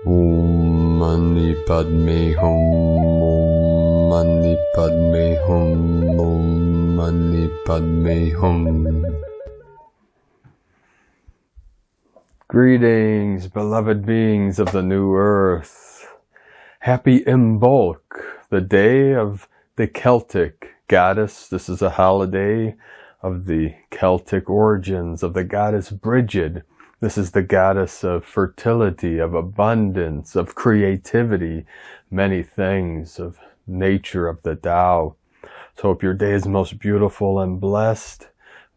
Om Mani Padme Hum. Om Mani Padme Hum. Om Mani Padme Hum. Greetings, beloved beings of the new earth. Happy Imbolc, the day of the Celtic goddess. This is a holiday of the Celtic origins of the goddess Brigid. This is the goddess of fertility, of abundance, of creativity, many things, of nature, of the Tao. So hope your day is most beautiful and blessed.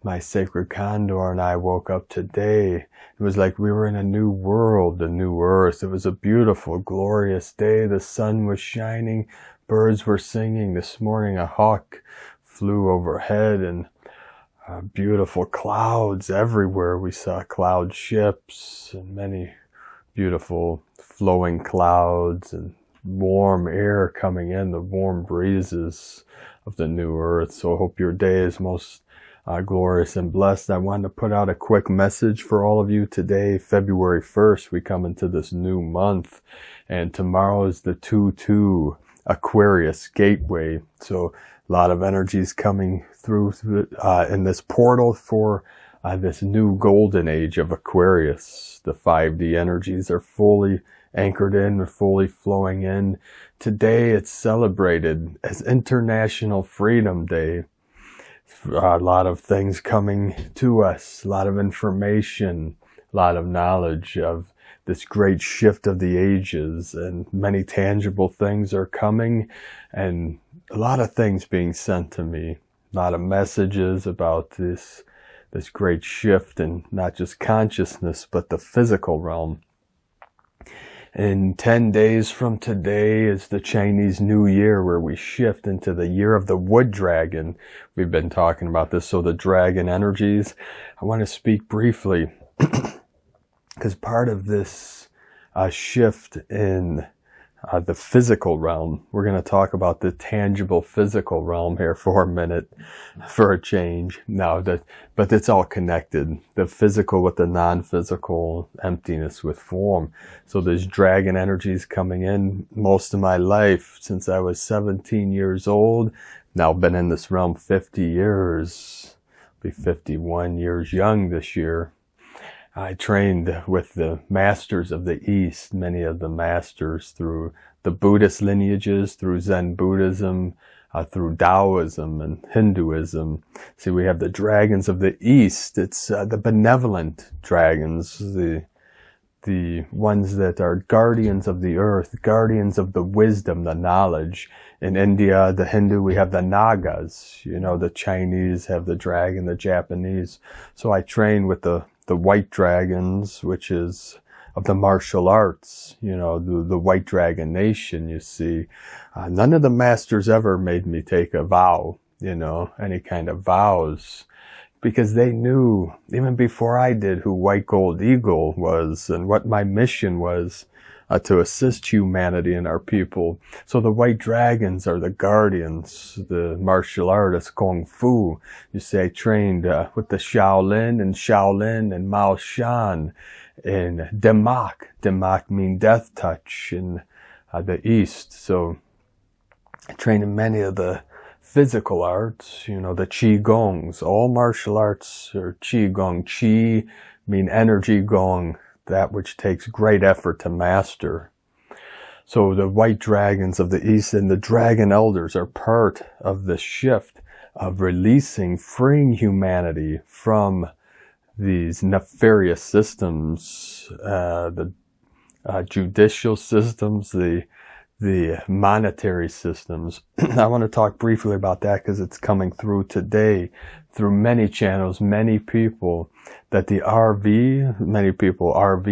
My sacred condor and I woke up today. It was like we were in a new world, a new earth. It was a beautiful, glorious day. The sun was shining. Birds were singing. This morning a hawk flew overhead and beautiful clouds everywhere. We saw cloud ships and many beautiful flowing clouds and warm air coming in, the warm breezes of the new earth. So I hope your day is most glorious and blessed. I wanted to put out a quick message for all of you today, February 1st. We come into this new month, and tomorrow is the 2-2 Aquarius gateway. So a lot of energies coming through in this portal for this new golden age of Aquarius. The 5D energies are fully anchored in, fully flowing in. Today it's celebrated as International Freedom Day. A lot of things coming to us, a lot of information, a lot of knowledge of this great shift of the ages, and many tangible things are coming, and a lot of things being sent to me, a lot of messages about this great shift in not just consciousness, but the physical realm. In 10 days from today is the Chinese New Year, where we shift into the year of the wood dragon. We've been talking about this, so the dragon energies. I want to speak briefly, because part of this shift in the physical realm, we're going to talk about the tangible physical realm here for a minute, for a change. But it's all connected. The physical with the non-physical, emptiness with form. So there's dragon energies coming in. Most of my life, since I was 17 years old, now been in this realm 50 years. Be 51 years young this year. I trained with the masters of the East, many of the masters through the Buddhist lineages, through Zen Buddhism, through Taoism and Hinduism. See, we have the dragons of the East. It's the benevolent dragons, the ones that are guardians of the earth, guardians of the wisdom, the knowledge. In India, the Hindu, we have the Nagas. You know, the Chinese have the dragon, the Japanese. So I train with the white dragons, which is of the martial arts, you know, the white dragon nation, you see. None of the masters ever made me take a vow, you know, any kind of vows, because they knew, even before I did, who White Gold Eagle was and what my mission was to assist humanity and our people. So the white dragons are the guardians, the martial artists, Kung Fu. You see, I trained with the Shaolin and Mao Shan in Demak. Demak mean death touch in the East. So I trained in many of the physical arts, you know, the Qi Gongs. All martial arts are Qi Gong. Qi mean energy, Gong, that which takes great effort to master. So the white dragons of the East and the dragon elders are part of the shift of releasing, freeing humanity from these nefarious systems, the judicial systems, the monetary systems. I want to talk briefly about that because it's coming through today through many channels, many people, that the RV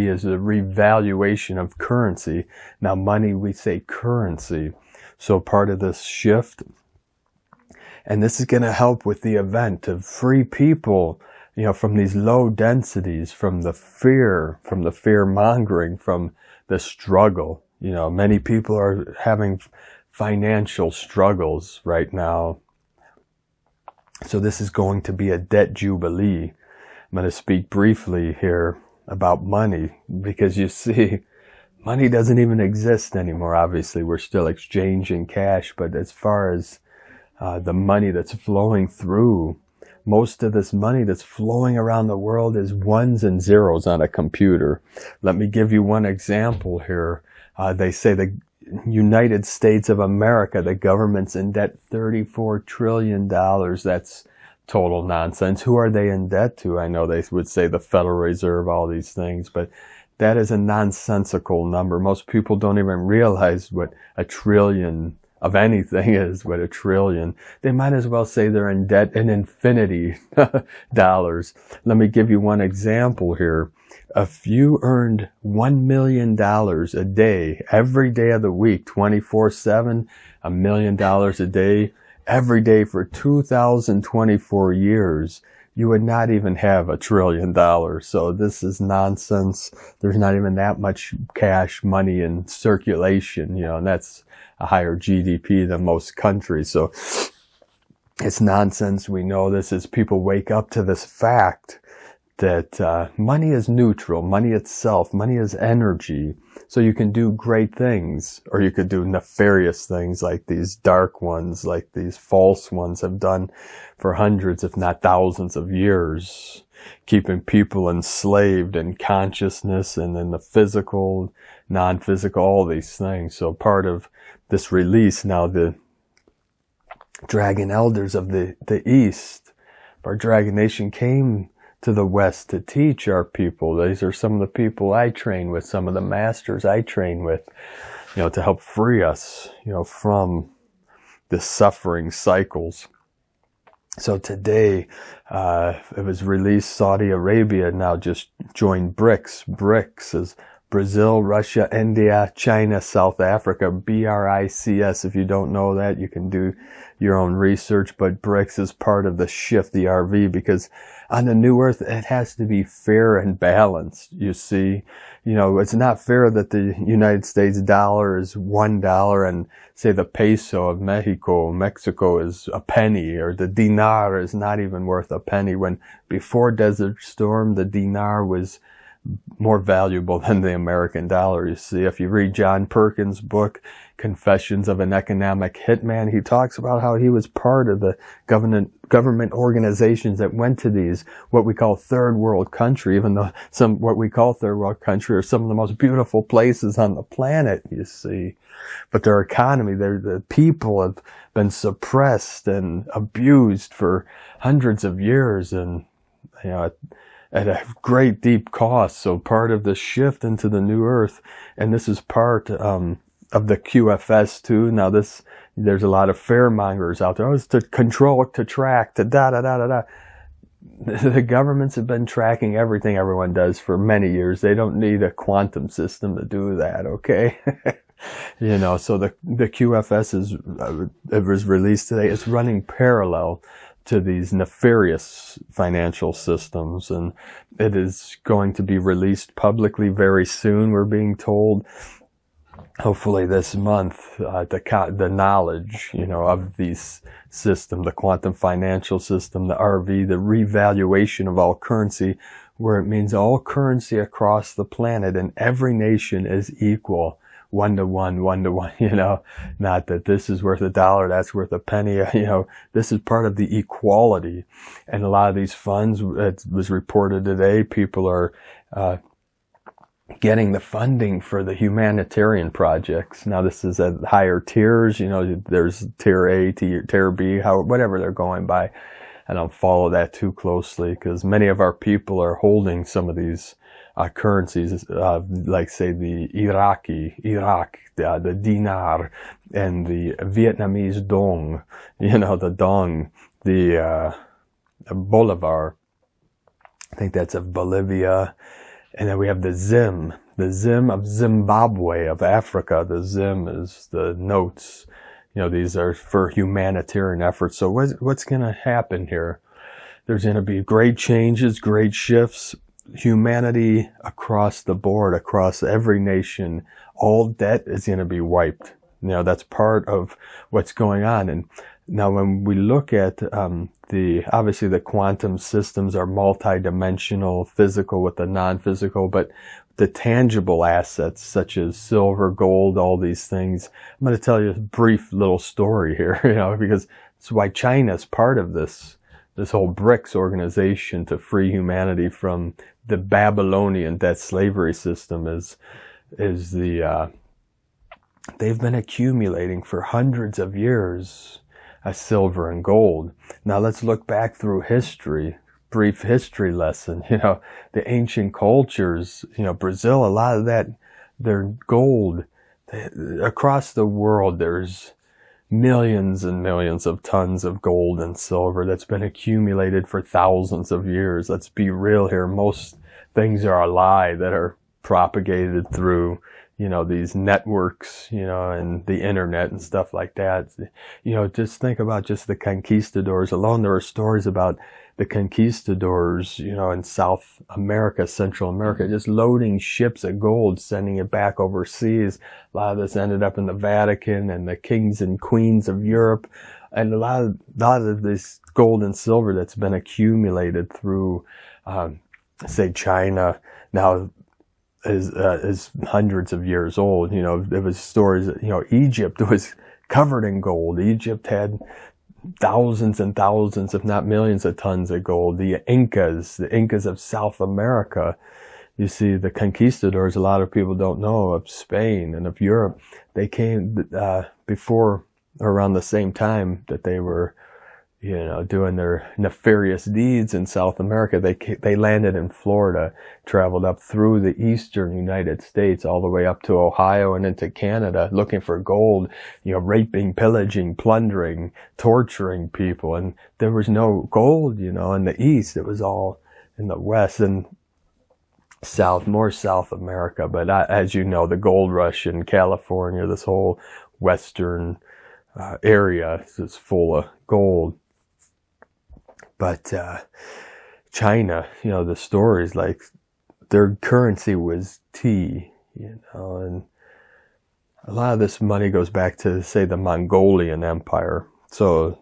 is a revaluation of currency. Now money, we say currency. So part of this shift, and this is going to help with the event of free people, you know, from these low densities, from the fear mongering, from the struggle. You know, many people are having financial struggles right now. So this is going to be a debt jubilee. I'm going to speak briefly here about money, because you see, money doesn't even exist anymore. Obviously, we're still exchanging cash, but as far as the money that's flowing through, most of this money that's flowing around the world is ones and zeros on a computer. Let me give you one example here. They say the United States of America, the government's in debt $34 trillion. That's total nonsense. Who are they in debt to? I know they would say the Federal Reserve, all these things, but that is a nonsensical number. Most people don't even realize what a trillion of anything is, what a trillion. They might as well say they're in debt an infinity dollars. Let me give you one example here. If you earned $1 million a day, every day of the week, 24/7, $1 million a day, every day for 2,024 years, you would not even have $1 trillion. So this is nonsense. There's not even that much cash money in circulation, and that's a higher GDP than most countries. So it's nonsense. We know this as people wake up to this fact that money is neutral. Money itself, money is energy. So you can do great things, or you could do nefarious things like these dark ones, like these false ones have done for hundreds, if not thousands of years, keeping people enslaved in consciousness and in the physical, non-physical, all these things. So part of this release now, the dragon elders of the East, our Dragon Nation came to the West to teach our people. These are some of the people I train with, some of the masters I train with, to help free us, from the suffering cycles. So today, it was released, Saudi Arabia now just joined BRICS. BRICS is Brazil, Russia, India, China, South Africa, BRICS. If you don't know that, you can do your own research, but BRICS is part of the shift, the RV, because on the new earth, it has to be fair and balanced. You see, it's not fair that the United States dollar is $1 and say the peso of Mexico is a penny, or the dinar is not even worth a penny, when before Desert Storm, the dinar was more valuable than the American dollar. You see, if you read John Perkins' book, Confessions of an Economic Hitman, he talks about how he was part of the government organizations that went to these, what we call third world country, even though what we call third world country are some of the most beautiful places on the planet, you see. But their economy, the people have been suppressed and abused for hundreds of years, and, at a great deep cost. So part of the shift into the new earth, and this is part of the QFS too. Now there's a lot of fearmongers out there. Oh, it's to control, to track, to da-da-da-da-da. The governments have been tracking everything everyone does for many years. They don't need a quantum system to do that, okay? So the QFS it was released today. It's running parallel to these nefarious financial systems, and it is going to be released publicly very soon. We're being told, hopefully this month, the knowledge, of these systems, the quantum financial system, the RV, the revaluation of all currency, where it means all currency across the planet and every nation is equal. 1-to-1, 1-to-1, not that this is worth $1, that's worth a penny, this is part of the equality. And a lot of these funds, it was reported today, people are getting the funding for the humanitarian projects. Now this is at higher tiers, there's tier A, tier B, whatever they're going by. I don't follow that too closely, because many of our people are holding some of these currencies, like say the Iraq, the dinar, and the Vietnamese dong, the dong, the bolivar. I think that's of Bolivia. And then we have the zim of Zimbabwe, of Africa. The zim is the notes. These are for humanitarian efforts. So what's going to happen here? There's going to be great changes, great shifts. Humanity across the board, across every nation, all debt is going to be wiped. That's part of what's going on. And Now, when we look at obviously the quantum systems are multidimensional, physical with the non-physical, but the tangible assets such as silver, gold, all these things. I'm going to tell you a brief little story here, because it's why China is part of this whole BRICS organization to free humanity from the Babylonian debt slavery system they've been accumulating for hundreds of years silver and gold. Now let's look back through history, brief history lesson. The ancient cultures, Brazil, a lot of that, their gold, across the world, there's millions and millions of tons of gold and silver that's been accumulated for thousands of years. Let's be real here. Most things are a lie that are propagated through these networks, and the internet and stuff like that. Just think about just the conquistadors alone. There are stories about the conquistadors, in South America, Central America, just loading ships of gold, sending it back overseas. A lot of this ended up in the Vatican and the kings and queens of Europe. And a lot of this gold and silver that's been accumulated through, say, China now, is hundreds of years old. There was stories that, Egypt was covered in gold. Egypt had thousands and thousands, if not millions of tons of gold. The Incas of South America, you see, the conquistadors, a lot of people don't know, of Spain and of Europe, they came before or around the same time that they were doing their nefarious deeds in South America. They landed in Florida, traveled up through the eastern United States, all the way up to Ohio and into Canada, looking for gold, raping, pillaging, plundering, torturing people. And there was no gold, in the east. It was all in the west and more South America. But as you know, the gold rush in California, this whole western area is full of gold. But China, the stories, like their currency was tea, and a lot of this money goes back to, say, the Mongolian Empire. So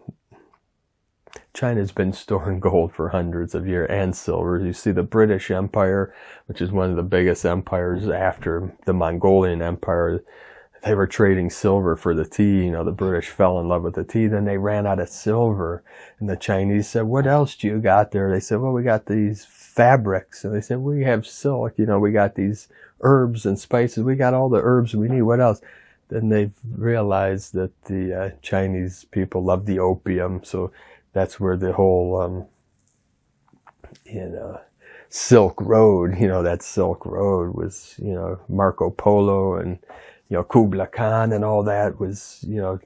China's been storing gold for hundreds of years, and silver. You see the British Empire, which is one of the biggest empires after the Mongolian Empire. They were trading silver for the tea. The British fell in love with the tea. Then they ran out of silver. And the Chinese said, what else do you got there? They said, well, we got these fabrics. And they said, we have silk. We got these herbs and spices. We got all the herbs we need. What else? Then they realized that the Chinese people love the opium. So that's where the whole, Silk Road, that Silk Road was, Marco Polo and, Kublai Khan and all that was, to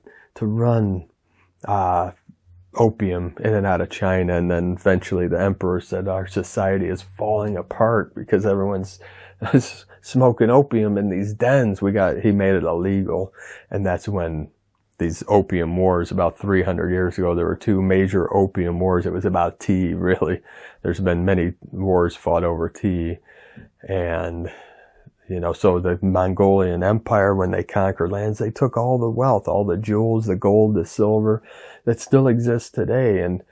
run opium in and out of China. And then eventually the emperor said, our society is falling apart because everyone's smoking opium in these dens. He made it illegal. And that's when these opium wars, about 300 years ago, there were two major opium wars. It was about tea, really. There's been many wars fought over tea. And so the Mongolian Empire, when they conquered lands, they took all the wealth, all the jewels, the gold, the silver that still exists today. And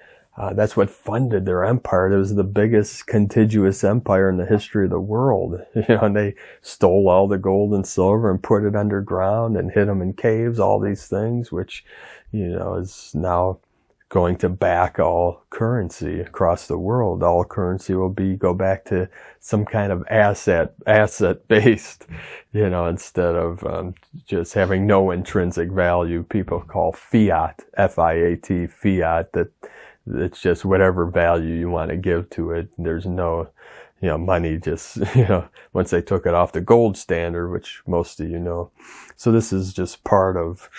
that's what funded their empire. It was the biggest contiguous empire in the history of the world. And they stole all the gold and silver and put it underground and hid them in caves, all these things, which, is now going to back all currency across the world. All currency will go back to some kind of asset based, instead of just having no intrinsic value. People call fiat, F-I-A-T, fiat, that it's just whatever value you want to give to it. There's no, money just, once they took it off the gold standard, which most of So this is just part of,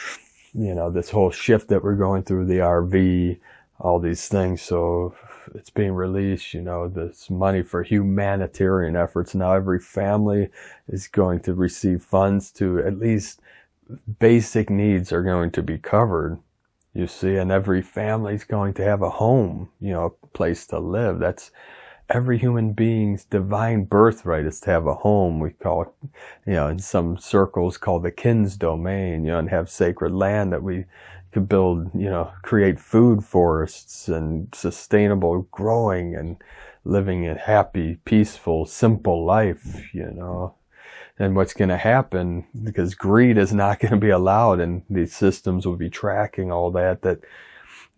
this whole shift that we're going through, the RV, all these things. So it's being released, this money for humanitarian efforts. Now every family is going to receive funds to at least basic needs are going to be covered, you see, and every family is going to have a home, a place to live. every human being's divine birthright is to have a home. We call it, in some circles called the kin's domain, and have sacred land that we could build, create food forests and sustainable growing and living a happy, peaceful, simple life, And what's going to happen, because greed is not going to be allowed, and these systems will be tracking all that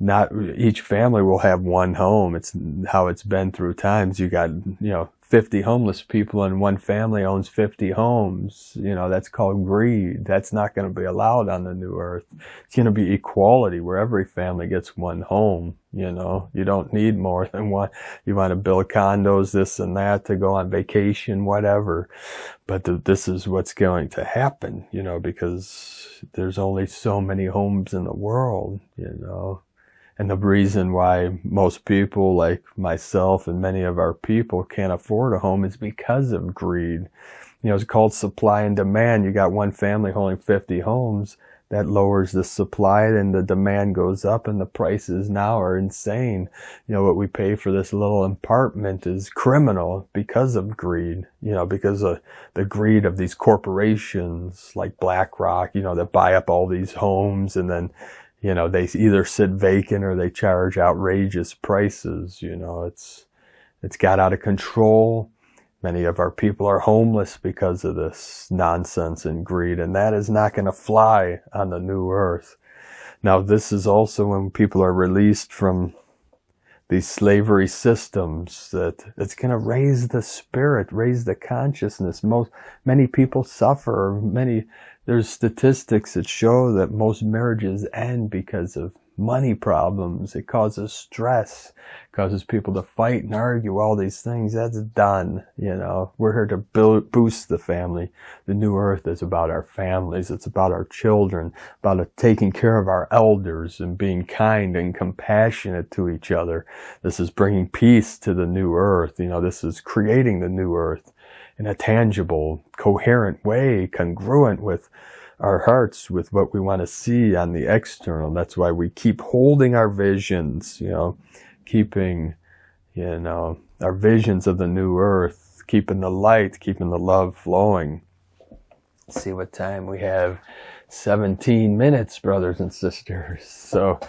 not each family will have one home. It's how it's been through times. You got, 50 homeless people and one family owns 50 homes. That's called greed. That's not going to be allowed on the new earth. It's going to be equality where every family gets one home. You don't need more than one. You want to build condos, this and that, to go on vacation, whatever. But this is what's going to happen, because there's only so many homes in the world, And the reason why most people like myself and many of our people can't afford a home is because of greed. It's called supply and demand. You got one family holding 50 homes. That lowers the supply and the demand goes up, and the prices now are insane. What we pay for this little apartment is criminal because of greed, because of the greed of these corporations like BlackRock, that buy up all these homes, and then they either sit vacant or they charge outrageous prices. It's got out of control. Many of our people are homeless because of this nonsense and greed, and that is not going to fly on the new earth. Now, this is also when people are released from these slavery systems, that it's going to raise the spirit, raise the consciousness. Many people suffer. There's statistics that show that most marriages end because of money problems. It causes stress, causes people to fight and argue, all these things. That's done. We're here to boost the family. The new earth is about our families. It's about our children, about taking care of our elders and being kind and compassionate to each other. This is bringing peace to the new earth. This is creating the new earth in a tangible, coherent way, congruent with our hearts, with what we want to see on the external. That's why we keep holding our visions, keeping, our visions of the new earth, keeping the light, keeping the love flowing. Let's see what time we have. 17 minutes, brothers and sisters. So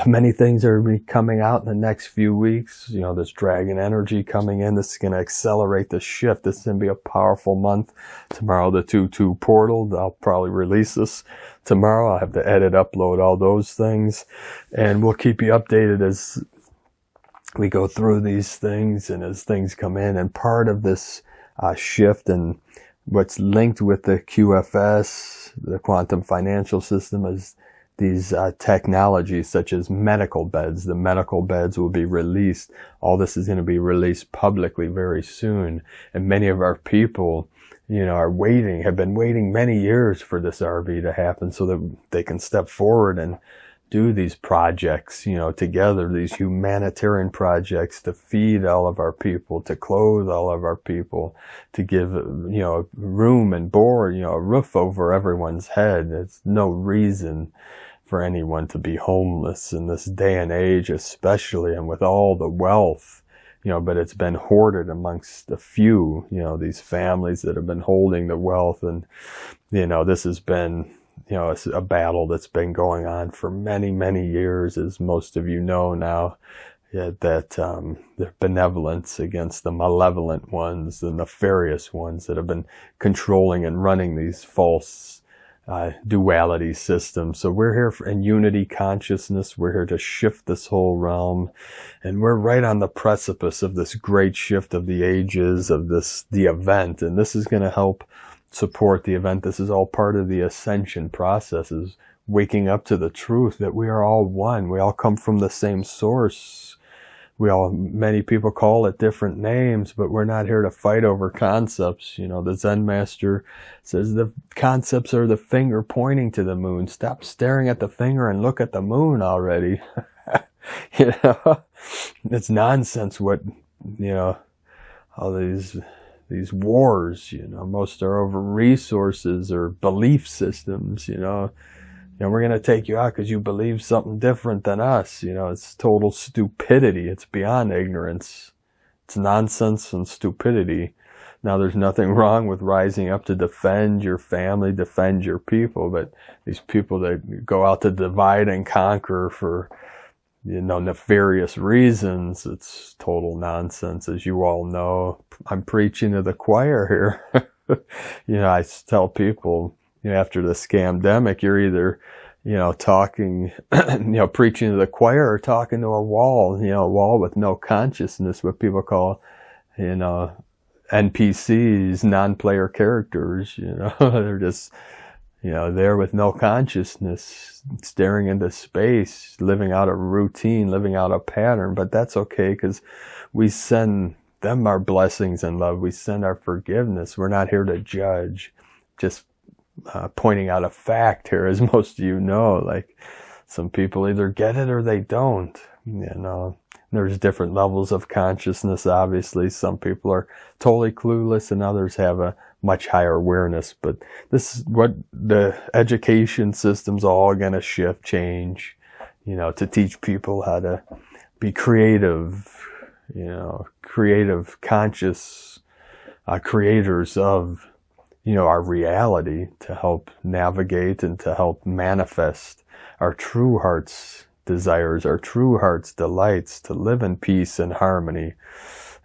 many things are coming out in the next few weeks. This dragon energy coming in. This is going to accelerate the shift. This is going to be a powerful month. Tomorrow, the 2-2 portal. I'll probably release this tomorrow. I'll have to edit, upload all those things. And we'll keep you updated as we go through these things and as things come in. And part of this shift and what's linked with the QFS, the quantum financial system, is these technologies such as medical beds. The medical beds will be released. All this is going to be released publicly very soon. And many of our people, have been waiting many years for this RV to happen so that they can step forward and do these projects, together, these humanitarian projects to feed all of our people, to clothe all of our people, to give, room and board, a roof over everyone's head. There's no reason for anyone to be homeless in this day and age, especially, and with all the wealth, but it's been hoarded amongst a few, these families that have been holding the wealth. And, this has been, it's a battle that's been going on for many, many years, as most of you know now, that the benevolence against the malevolent ones, the nefarious ones that have been controlling and running these false duality systems. So we're here in unity consciousness. We're here to shift this whole realm. And we're right on the precipice of this great shift of the ages, of the event. And this is going to help support the event. This is all part of the ascension process, is waking up to the truth that we are all one. We all come from the same source. Many people call it different names, but we're not here to fight over concepts. The Zen master says the concepts are the finger pointing to the moon. Stop staring at the finger and look at the moon already. It's nonsense what, all these wars, most are over resources or belief systems, we're going to take you out because you believe something different than us. It's total stupidity. It's beyond ignorance. It's nonsense and stupidity. Now, there's nothing wrong with rising up to defend your family, defend your people, but these people that go out to divide and conquer for, nefarious reasons, it's total nonsense, as you all know. I'm preaching to the choir here. I tell people, after the scamdemic, you're either, talking, preaching to the choir or talking to a wall, a wall with no consciousness, what people call, NPCs, non-player characters, they're just, there with no consciousness, staring into space, living out a routine, living out a pattern. But that's okay, because we send them our blessings and love. We send our forgiveness. We're not here to judge, just pointing out a fact here, as most of you know. Like, some people either get it or they don't, There's different levels of consciousness, obviously. Some people are totally clueless and others have a much higher awareness. But this is what the education system's all going to shift, change, to teach people how to be creative, creative, conscious creators of, our reality, to help navigate and to help manifest our true heart's desires, our true heart's delights, to live in peace and harmony.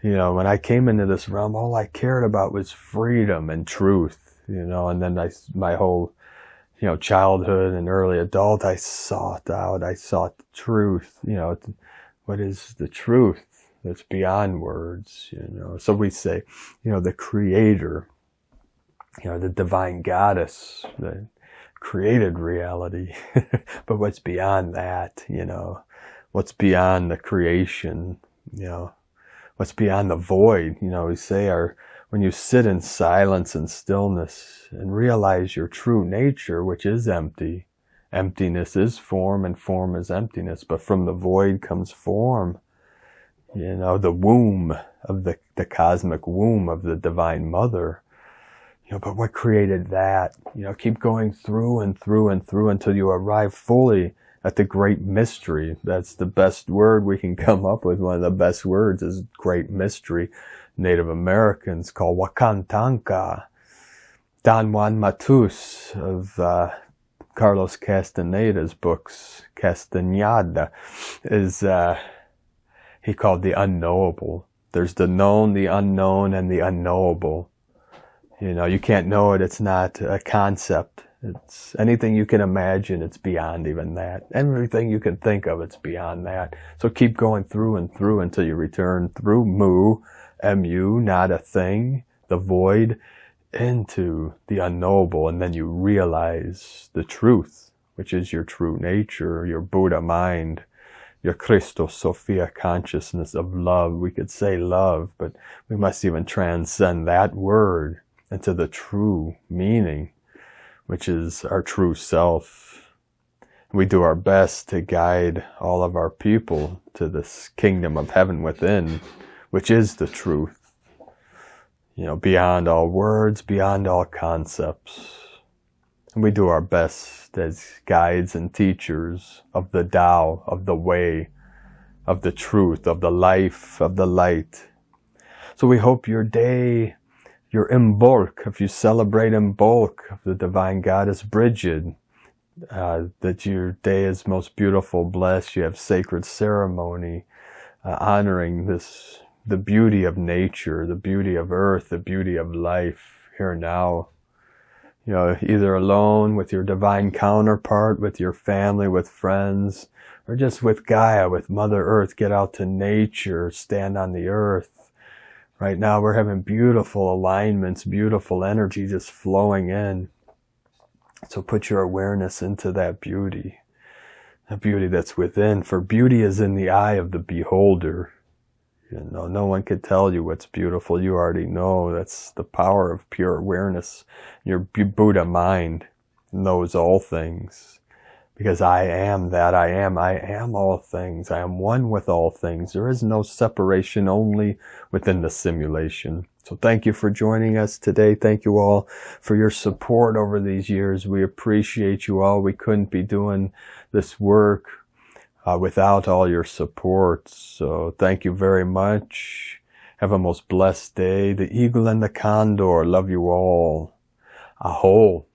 When I came into this realm, all I cared about was freedom and truth, and then my whole, childhood and early adult, I sought truth, what is the truth that's beyond words, So we say, the creator, the divine goddess, the created reality. But what's beyond that, what's beyond the creation, what's beyond the void, we say when you sit in silence and stillness and realize your true nature, which is empty. Emptiness is form and form is emptiness, but from the void comes form, the womb of the cosmic womb of the divine mother. But what created that? Keep going through and through and through until you arrive fully at the great mystery. That's the best word we can come up with. One of the best words is great mystery. Native Americans call Wakantanka. Don Juan Matus of Carlos Castaneda's books, Castaneda, is he called the unknowable. There's the known, the unknown, and the unknowable. You can't know it. It's not a concept. It's anything you can imagine. It's beyond even that. Everything you can think of, it's beyond that. So keep going through and through until you return through Mu, M-U, not a thing, the void, into the unknowable. And then you realize the truth, which is your true nature, your Buddha mind, your Christos Sophia consciousness of love. We could say love, but we must even transcend that word into the true meaning, which is our true self. We do our best to guide all of our people to this kingdom of heaven within, which is the truth, beyond all words, beyond all concepts. And we do our best as guides and teachers of the Tao, of the way, of the truth, of the life, of the light. So we hope your day, your Imbolc, if you celebrate Imbolc of the divine goddess Bridget, that your day is most beautiful, blessed. You have sacred ceremony honoring the beauty of nature, the beauty of earth, the beauty of life here now. Either alone with your divine counterpart, with your family, with friends, or just with Gaia, with Mother Earth. Get out to nature, stand on the earth. Right now we're having beautiful alignments, beautiful energy just flowing in. So put your awareness into that beauty, the beauty that's within. For beauty is in the eye of the beholder. No one could tell you what's beautiful. You already know. That's the power of pure awareness. Your Buddha mind knows all things. Because I am that I am all things. I am one with all things. There is no separation, only within the simulation. So thank you for joining us today. Thank you all for your support over these years. We appreciate you all. We couldn't be doing this work without all your support. So thank you very much. Have a most blessed day. The eagle and the condor love you all. Aho.